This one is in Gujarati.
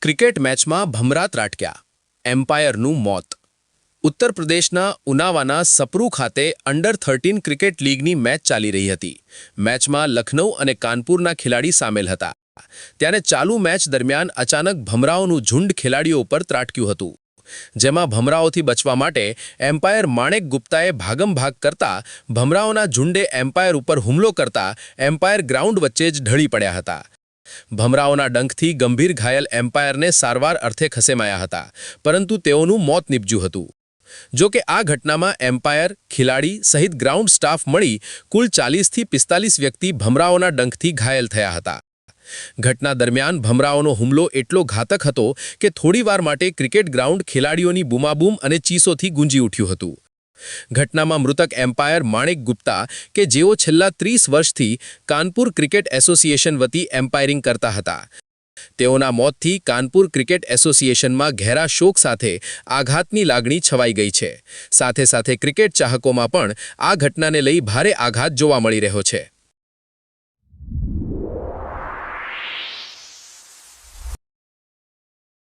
ક્રિકેટ મેચમાં ભમરા ત્રાટક્યા, એમ્પાયરનું મોત. ઉત્તર પ્રદેશના ઉનાવાના સપરુ ખાતે અંડર-13 ક્રિકેટ લીગની મેચ ચાલી રહી હતી. મેચમાં લખનૌ અને કાનપુરના ખેલાડી સામેલ હતા. ત્યારે ચાલુ મેચ દરમિયાન અચાનક ભમરાઓનું ઝુંડ ખેલાડીઓ ઉપર ત્રાટક્યું હતું. જેમાં ભમરાઓથી બચવા માટે એમ્પાયર માણેક ગુપ્તાએ ભાગમભાગ કરતા ભમરાઓના ઝુંડે એમ્પાયર ઉપર હુમલો કરતા એમ્પાયર ગ્રાઉન્ડ વચ્ચે જ ઢળી પડ્યા હતા. ભમરાઓના ડંખથી ગંભીર ઘાયલ એમ્પાયરને સારવાર અર્થે ખસેમાયા હતા, પરંતુ તેઓનું મોત નીપજ્યું હતું. જો કે આ ઘટનામાં એમ્પાયર, ખેલાડી સહિત ગ્રાઉન્ડ સ્ટાફ મળી કુલ 40થી 45 વ્યક્તિ ભમરાઓના ડંખથી ઘાયલ થયા હતા. ઘટના દરમિયાન ભમરાઓનો હુમલો એટલો ઘાતક હતો કે થોડીવાર માટે ક્રિકેટ ગ્રાઉન્ડ ખેલાડીઓની બૂમાબૂમ અને ચીસોથી ગુંજી ઉઠ્યું હતું. ઘટનામાં મૃતક એમ્પાયર માણેક ગુપ્તા, કે જેઓ છેલ્લા 30 વર્ષથી કાનપુર ક્રિકેટ એસોસિએશન વતી એમ્પાયરિંગ કરતા હતા, તેઓના મોતથી કાનપુર ક્રિકેટ એસોસિએશનમાં ઘેરા શોક સાથે આઘાતની લાગણી છવાઈ ગઈ છે. સાથે સાથે ક્રિકેટ ચાહકોમાં પણ આ ઘટનાને લઈ ભારે આઘાત જોવા મળી રહ્યો છે.